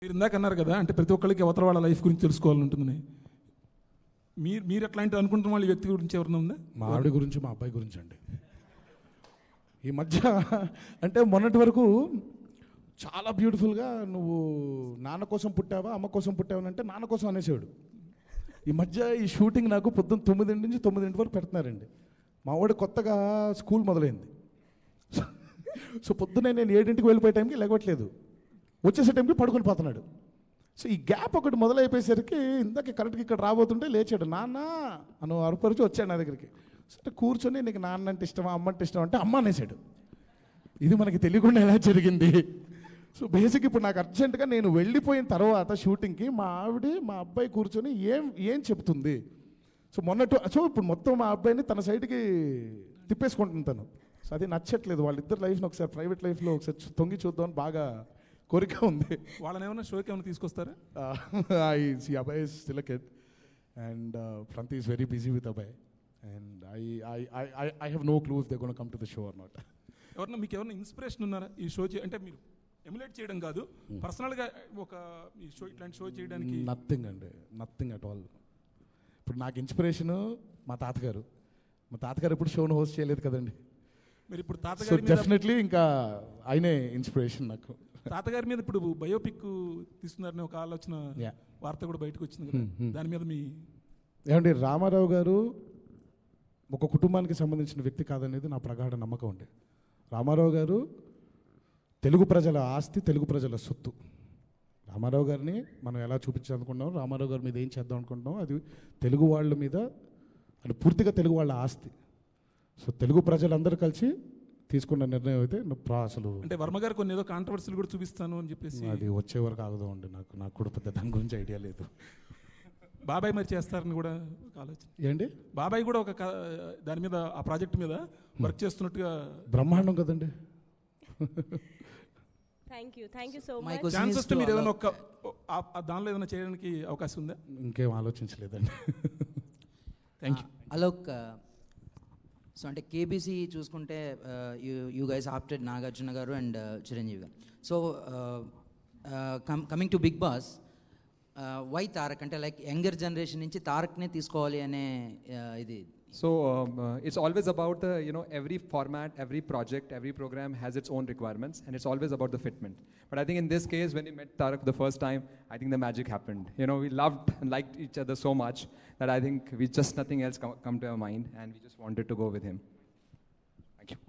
మీరు ఇందాక అన్నారు కదా, అంటే ప్రతి ఒక్కరికి అవతల వాళ్ళ లైఫ్ గురించి తెలుసుకోవాలని ఉంటుందని. మీరు ఎట్లాంటి అనుకుంటున్న వాళ్ళ వ్యక్తి గురించి ఎవరైనా ఉందా? మా ఆవిడ గురించి, మా అబ్బాయి గురించి అండి. ఈ మధ్య అంటే మొన్నటి వరకు చాలా బ్యూటిఫుల్గా నువ్వు నాన్న కోసం పుట్టావా అమ్మ కోసం పుట్టావా అంటే నాన్న కోసం అనేసాడు. ఈ మధ్య ఈ షూటింగ్ నాకు పొద్దున్న 9 నుంచి 9 వరకు పెడుతున్నారండి. మా వాడు కొత్తగా స్కూల్ మొదలైంది. సో పొద్దున్నే నేను 7ంటికి వెళ్ళిపోయే టైంకి లేవట్లేదు, వచ్చేసే టైంకి పడుకొని పోతున్నాడు. సో ఈ గ్యాప్ ఒకటి మొదలైపోయేసరికి ఇందాక కరెక్ట్గా ఇక్కడ రాబోతుంటే లేచాడు, నాన్న అను అరుపరిచి వచ్చాడు నా దగ్గరికి. సరే కూర్చొని నీకు నాన్న అంటే ఇష్టమా అమ్మ అంటే ఇష్టమా అంటే అమ్మ అనేసాడు. ఇది మనకి తెలియకుండా ఎలా జరిగింది? సో బేసిక్ ఇప్పుడు నాకు అర్జెంటుగా నేను వెళ్ళిపోయిన తర్వాత షూటింగ్కి మా ఆవిడ మా అబ్బాయి కూర్చొని ఏం చెప్తుంది. సో ఇప్పుడు మొత్తం మా అబ్బాయిని తన సైడ్కి తిప్పేసుకుంటుంటాను. సో అది నచ్చట్లేదు. వాళ్ళిద్దరు లైఫ్ని ఒకసారి ప్రైవేట్ లైఫ్లో ఒకసారి తొంగి చూద్దామని బాగా కోరిక ఉంది. వాళ్ళని ఏమైనా షోకి ఏమైనా తీసుకొస్తారా? అబ్బాయి is still a kid and Pranti is very busy with అబ్బాయి and I have no clue if they're going to come to the show or not. మీకు ఎవరైనా ఇన్స్పిరేషన్ ఉన్నారా ఈ షో అంటే మీరు ఎమ్యులేట్ చేయడం కాదు, పర్సనల్గా ఒక ఈ షో ఇట్లాంటి షో చేయడానికి? నథింగ్ అండి, నథింగ్ అట్ ఆల్. ఇప్పుడు నాకు ఇన్స్పిరేషను మా తాతగారు ఇప్పుడు షోను హోస్ట్ చేయలేదు కదండి. మీరు ఇప్పుడు తాతగారి మీద డెఫినెట్లీ ఇంకా ఆయనే ఇన్స్పిరేషన్ నాకు. తాతగారి మీద ఇప్పుడు బయోపిక్ తీస్తున్నారని ఒక ఆలోచన, వార్త కూడా బయటకు వచ్చింది కదా, దాని మీద మీ ఏమండి? రామారావు గారు ఒక కుటుంబానికి సంబంధించిన వ్యక్తి కాదనేది నా ప్రగాఢ నమ్మకం అండి. రామారావు గారు తెలుగు ప్రజల ఆస్తి, తెలుగు ప్రజల సొత్తు. రామారావు గారిని మనం ఎలా చూపించాలనుకుంటున్నాం, రామారావు గారి మీద ఏం చేద్దాం అనుకుంటున్నాం, అది తెలుగు వాళ్ళ మీద, అది పూర్తిగా తెలుగు వాళ్ళ ఆస్తి. సో తెలుగు ప్రజలందరూ కలిసి తీసుకున్న నిర్ణయం అయితే అసలు అంటే వర్మ గారు కొన్ని ఏదో కాంట్రవర్సీలు కూడా చూపిస్తాను అని చెప్పేసి అది వచ్చే వరకు ఆగదు అండి. నాకు కూడా పెద్ద దాని గురించి ఐడియా లేదు. బాబాయ్ మరి చేస్తారని కూడా ఒక ఆలోచన ఏంటి? బాబాయ్ కూడా ఒక దాని మీద, ఆ ప్రాజెక్ట్ మీద వర్క్ చేస్తున్నట్టుగా. బ్రహ్మాండం కదండి. Thank you so much. Chance వస్తే మీరు ఏదైనా ఒక దానిలో ఏదైనా చేయడానికి అవకాశం ఉందా? ఇంకేం ఆలోచించలేదండి. Thank you. అలోక్, సో అంటే కేబీసీ చూసుకుంటే you guys opted Nagarjuna garu and Chiranjeevi garu. So coming to Bigg Boss, why Tarak అంటే లైక్ యంగర్ జనరేషన్ నుంచి తారక్నే తీసుకోవాలి అనే ఇది? So it's always about the, every format, every project, every program has its own requirements, and it's always about the fitment. But I think in this case, when we met Tarak the first time, I think the magic happened. We loved and liked each other so much that I think nothing else come to our mind, and we just wanted to go with him. Thank you.